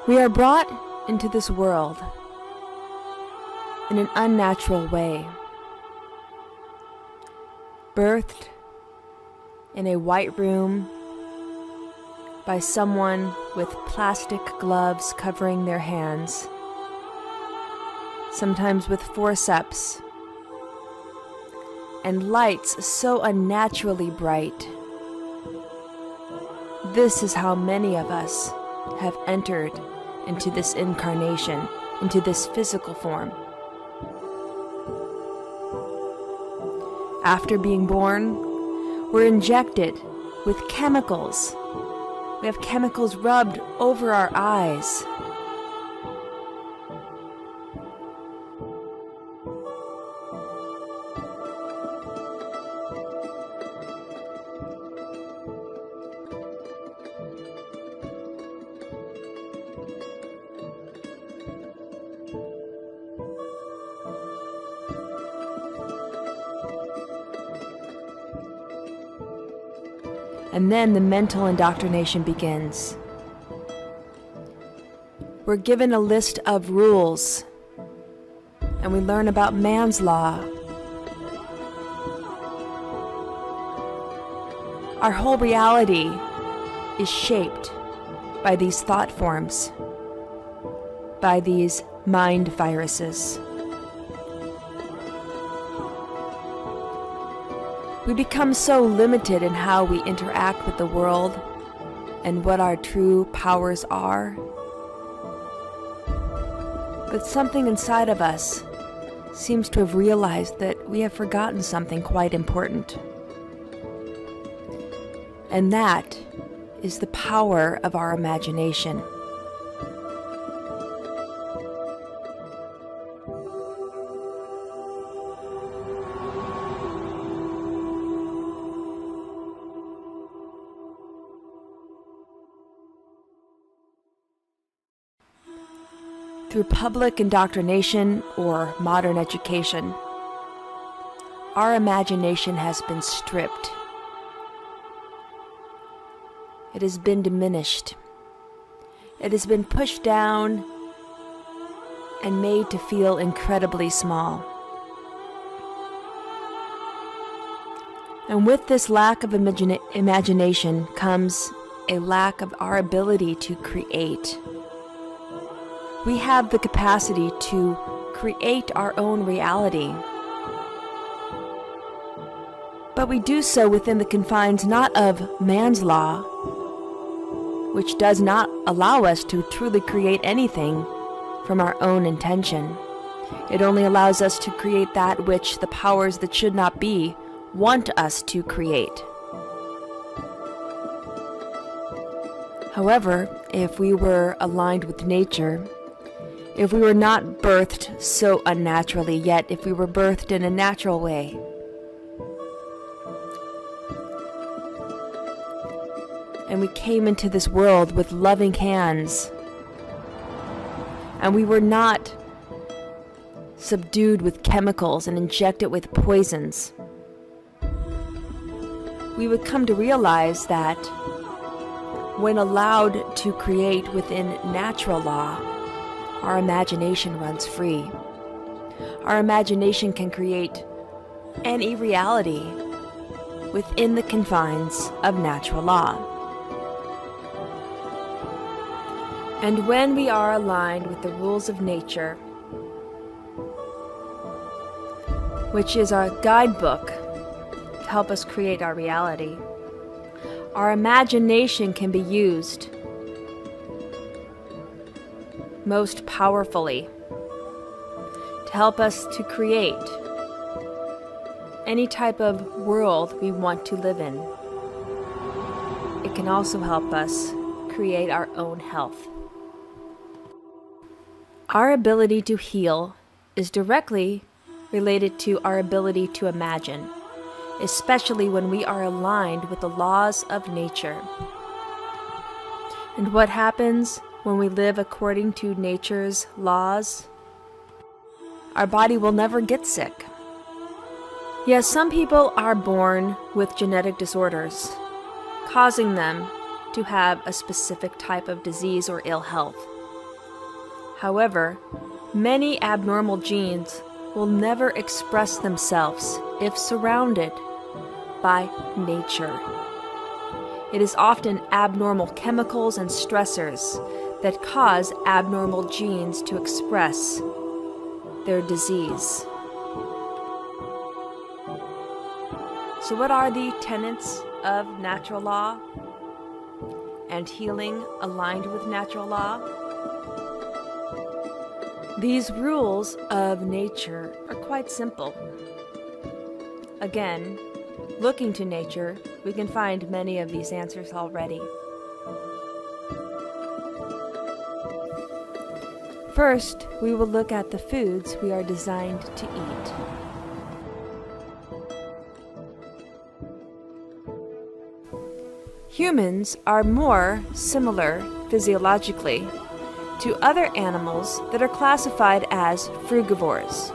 We are brought into this world in an unnatural way, birthed in a white room by someone with plastic gloves covering their hands, sometimes with forceps, and lights so unnaturally bright. This is how many of us have entered into this incarnation, into this physical form. After being born, we're injected with chemicals. We have chemicals rubbed over our eyes. And then the mental indoctrination begins. We're given a list of rules, and we learn about man's law. Our whole reality is shaped by these thought forms, by these mind viruses. We become so limited in how we interact with the world and what our true powers are. But something inside of us seems to have realized that we have forgotten something quite important. And that is the power of our imagination. Through public indoctrination or modern education, our imagination has been stripped. It has been diminished. It has been pushed down and made to feel incredibly small. And with this lack of imagination comes a lack of our ability to create. We have the capacity to create our own reality. But we do so within the confines not of man's law, which does not allow us to truly create anything from our own intention. It only allows us to create that which the powers that should not be want us to create. However, if we were aligned with nature, if we were not birthed so unnaturally, yet if we were birthed in a natural way, and we came into this world with loving hands, and we were not subdued with chemicals and injected with poisons, we would come to realize that when allowed to create within natural law, our imagination runs free. Our imagination can create any reality within the confines of natural law. And when we are aligned with the rules of nature, which is our guidebook to help us create our reality, our imagination can be used most powerfully to help us to create any type of world we want to live in. It can also help us create our own health. Our ability to heal is directly related to our ability to imagine, especially when we are aligned with the laws of nature. And what happens when we live according to nature's laws? Our body will never get sick. Yes, some people are born with genetic disorders, causing them to have a specific type of disease or ill health. However, many abnormal genes will never express themselves if surrounded by nature. It is often abnormal chemicals and stressors that cause abnormal genes to express their disease. So what are the tenets of natural law and healing aligned with natural law? These rules of nature are quite simple. Again, looking to nature, we can find many of these answers already. First, we will look at the foods we are designed to eat. Humans are more similar physiologically to other animals that are classified as frugivores.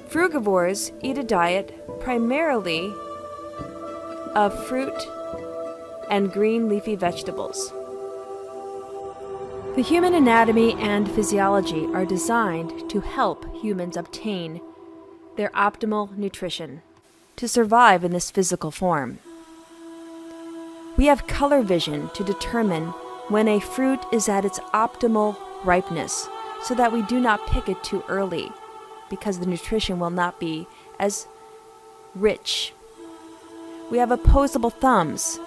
Frugivores eat a diet primarily of fruit and green leafy vegetables. The human anatomy and physiology are designed to help humans obtain their optimal nutrition to survive in this physical form. We have color vision to determine when a fruit is at its optimal ripeness so that we do not pick it too early, because the nutrition will not be as rich. We have opposable thumbs,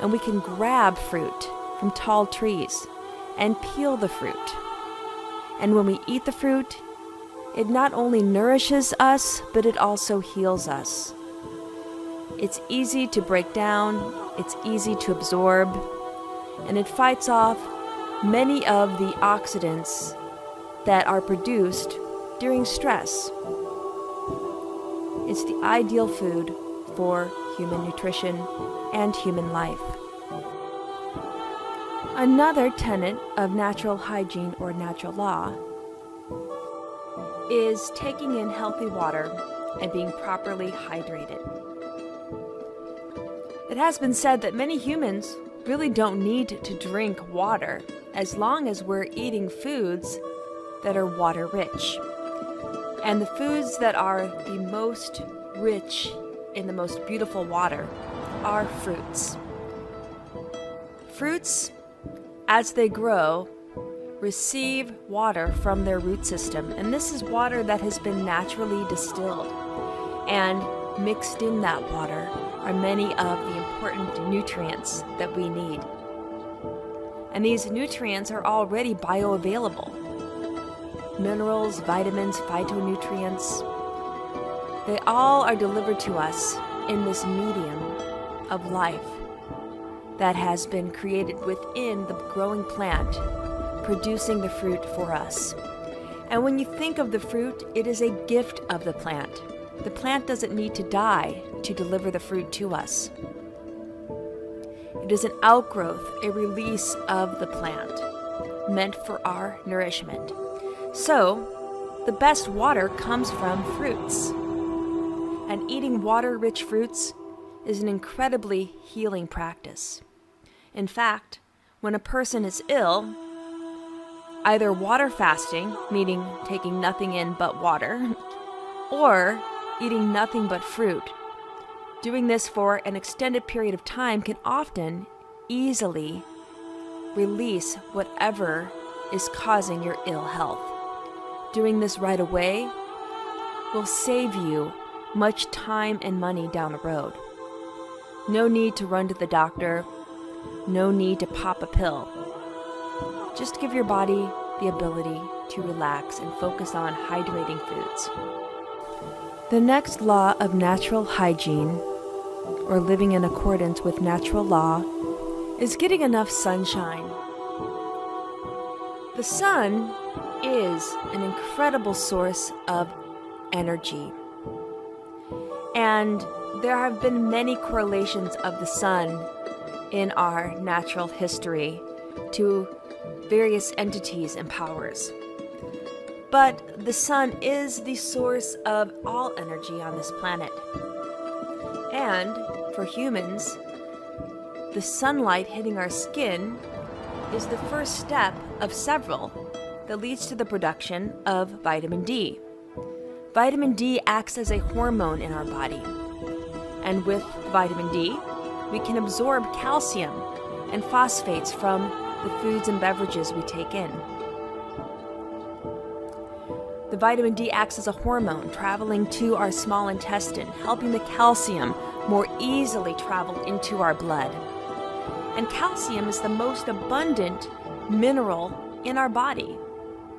and we can grab fruit from tall trees and peel the fruit. And when we eat the fruit, it not only nourishes us, but it also heals us. It's easy to break down, it's easy to absorb, and it fights off many of the oxidants that are produced during stress. It's the ideal food for human nutrition and human life. Another tenet of natural hygiene or natural law is taking in healthy water and being properly hydrated. It has been said that many humans really don't need to drink water as long as we're eating foods that are water rich. And the foods that are the most rich in the most beautiful water are fruits. Fruits, as they grow, receive water from their root system, and this is water that has been naturally distilled. And mixed in that water are many of the important nutrients that we need. And these nutrients are already bioavailable. Minerals, vitamins, phytonutrients, they all are delivered to us in this medium of life that has been created within the growing plant, producing the fruit for us. And when you think of the fruit, it is a gift of the plant. The plant doesn't need to die to deliver the fruit to us. It is an outgrowth, a release of the plant, meant for our nourishment. So, the best water comes from fruits. And eating water-rich fruits is an incredibly healing practice. In fact, when a person is ill, either water fasting, meaning taking nothing in but water, or eating nothing but fruit, doing this for an extended period of time can often easily release whatever is causing your ill health. Doing this right away will save you much time and money down the road. No need to run to the doctor. No need to pop a pill. Just give your body the ability to relax and focus on hydrating foods. The next law of natural hygiene, or living in accordance with natural law, is getting enough sunshine. The sun is an incredible source of energy. And there have been many correlations of the sun in our natural history to various entities and powers. But the sun is the source of all energy on this planet. And for humans, the sunlight hitting our skin is the first step of several that leads to the production of vitamin D. Vitamin D acts as a hormone in our body. And with vitamin D, we can absorb calcium and phosphates from the foods and beverages we take in. The vitamin D acts as a hormone traveling to our small intestine, helping the calcium more easily travel into our blood. And calcium is the most abundant mineral in our body.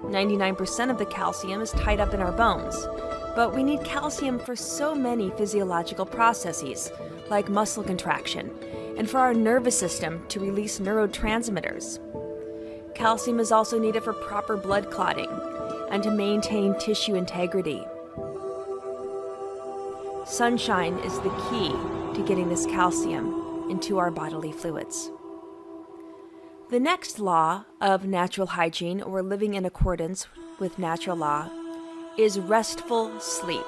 99% of the calcium is tied up in our bones. But we need calcium for so many physiological processes, like muscle contraction, and for our nervous system to release neurotransmitters. Calcium is also needed for proper blood clotting and to maintain tissue integrity. Sunshine is the key to getting this calcium into our bodily fluids. The next law of natural hygiene, or living in accordance with natural law, is restful sleep.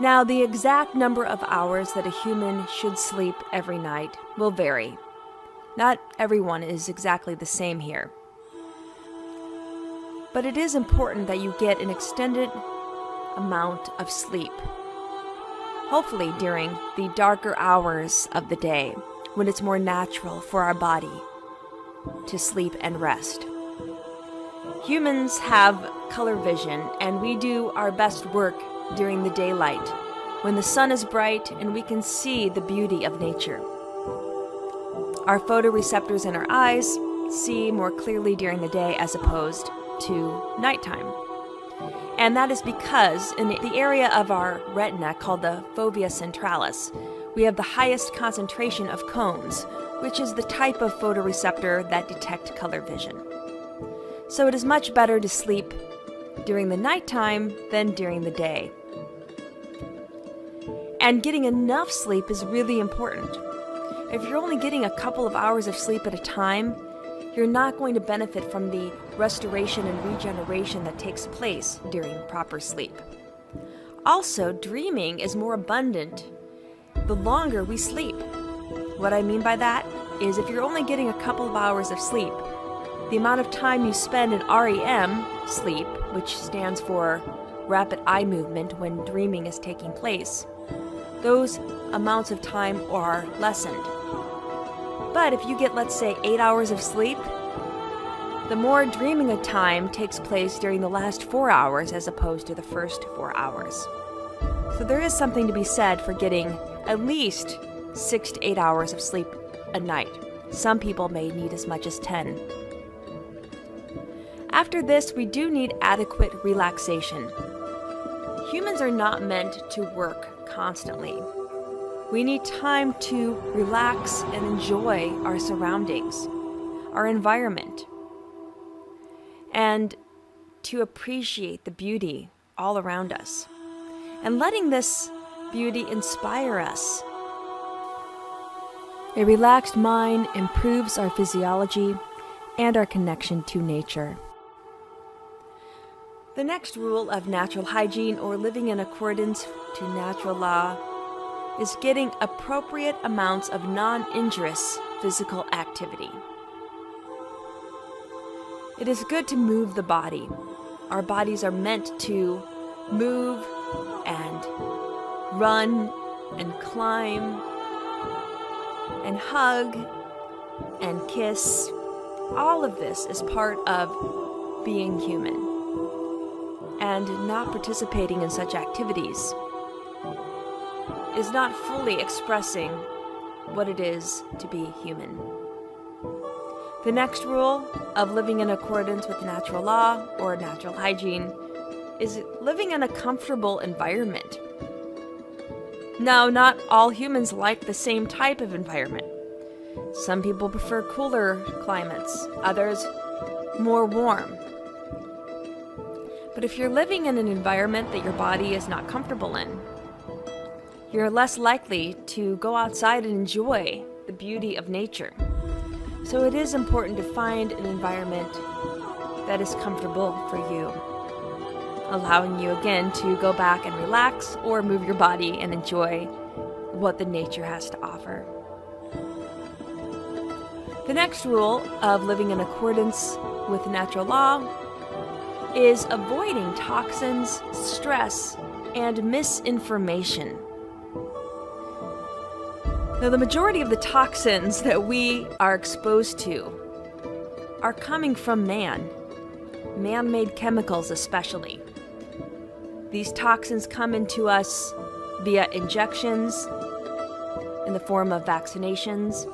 Now, the exact number of hours that a human should sleep every night will vary. Not everyone is exactly the same here. But it is important that you get an extended amount of sleep, hopefully during the darker hours of the day, when it's more natural for our body to sleep and rest. Humans have color vision, and we do our best work during the daylight, when the sun is bright and we can see the beauty of nature. Our photoreceptors in our eyes see more clearly during the day as opposed to nighttime. And that is because in the area of our retina called the fovea centralis, we have the highest concentration of cones, which is the type of photoreceptor that detect color vision. So it is much better to sleep during the nighttime than during the day. And getting enough sleep is really important. If you're only getting a couple of hours of sleep at a time, you're not going to benefit from the restoration and regeneration that takes place during proper sleep. Also, dreaming is more abundant the longer we sleep. What I mean by that is if you're only getting a couple of hours of sleep, the amount of time you spend in REM, sleep, which stands for rapid eye movement when dreaming is taking place, those amounts of time are lessened. But if you get, let's say, 8 hours of sleep, the more dreaming of time takes place during the last 4 hours as opposed to the first 4 hours. So there is something to be said for getting at least 6 to 8 hours of sleep a night. Some people may need as much as 10. After this, we do need adequate relaxation. Humans are not meant to work constantly. We need time to relax and enjoy our surroundings, our environment, and to appreciate the beauty all around us, and letting this beauty inspire us. A relaxed mind improves our physiology and our connection to nature. The next rule of natural hygiene, or living in accordance to natural law, is getting appropriate amounts of non-injurious physical activity. It is good to move the body. Our bodies are meant to move and run and climb and hug and kiss. All of this is part of being human. And not participating in such activities is not fully expressing what it is to be human. The next rule of living in accordance with natural law, or natural hygiene, is living in a comfortable environment. Now, not all humans like the same type of environment. Some people prefer cooler climates, others more warm. But if you're living in an environment that your body is not comfortable in, you're less likely to go outside and enjoy the beauty of nature. So it is important to find an environment that is comfortable for you, allowing you again to go back and relax or move your body and enjoy what the nature has to offer. The next rule of living in accordance with natural law is avoiding toxins, stress, and misinformation. Now, the majority of the toxins that we are exposed to are coming from man-made chemicals especially. These toxins come into us via injections in the form of vaccinations,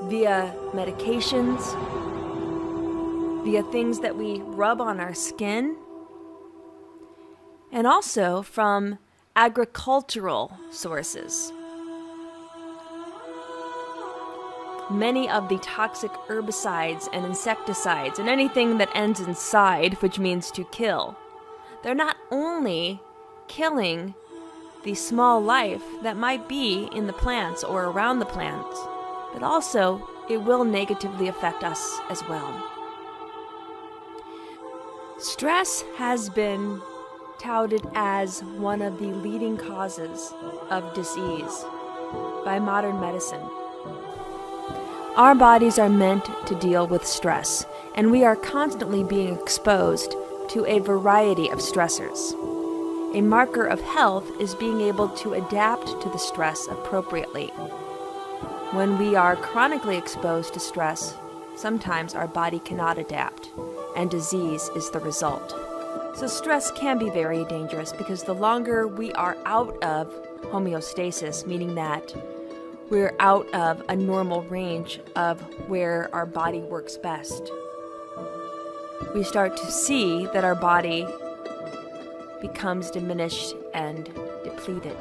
via medications, via things that we rub on our skin, and also from agricultural sources. Many of the toxic herbicides and insecticides and anything that ends in "-cide", which means to kill, they're not only killing the small life that might be in the plants or around the plants, but also it will negatively affect us as well. Stress has been touted as one of the leading causes of disease by modern medicine. Our bodies are meant to deal with stress, and we are constantly being exposed to a variety of stressors. A marker of health is being able to adapt to the stress appropriately. When we are chronically exposed to stress, sometimes our body cannot adapt, and disease is the result. So stress can be very dangerous because the longer we are out of homeostasis, meaning that we're out of a normal range of where our body works best, we start to see that our body becomes diminished and depleted.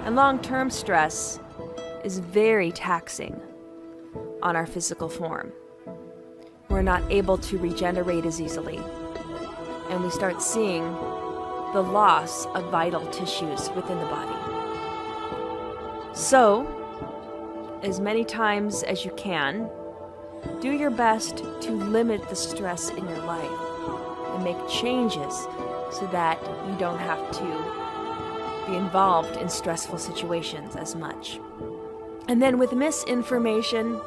And long-term stress is very taxing on our physical form. We're not able to regenerate as easily, and we start seeing the loss of vital tissues within the body. So, as many times as you can, do your best to limit the stress in your life and make changes so that you don't have to be involved in stressful situations as much. And then with misinformation,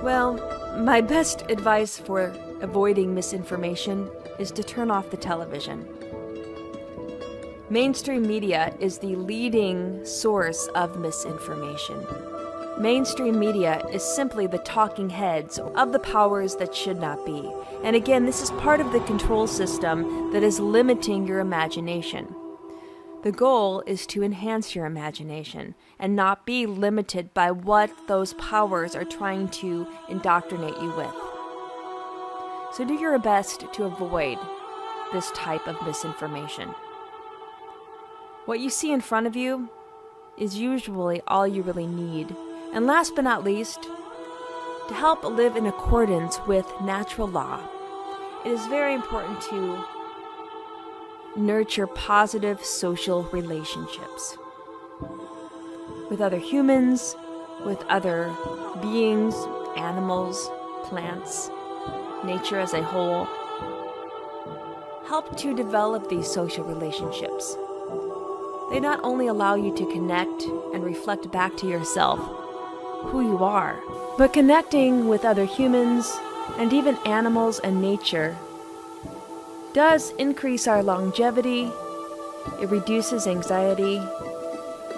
well, my best advice for avoiding misinformation is to turn off the television. Mainstream media is the leading source of misinformation. Mainstream media is simply the talking heads of the powers that should not be. And again, this is part of the control system that is limiting your imagination. The goal is to enhance your imagination and not be limited by what those powers are trying to indoctrinate you with. So do your best to avoid this type of misinformation. What you see in front of you is usually all you really need. And last but not least, to help live in accordance with natural law, it is very important to nurture positive social relationships with other humans, with other beings, animals, plants, nature as a whole. Help to develop these social relationships. They not only allow you to connect and reflect back to yourself who you are, but connecting with other humans and even animals and nature does increase our longevity, it reduces anxiety,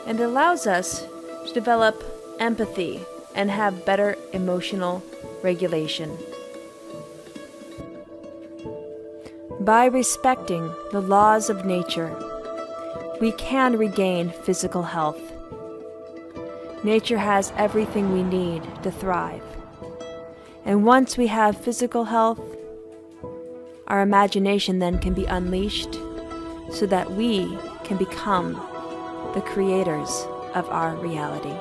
and allows us to develop empathy and have better emotional regulation. By respecting the laws of nature, we can regain physical health. Nature has everything we need to thrive. And once we have physical health, our imagination then can be unleashed so that we can become the creators of our reality.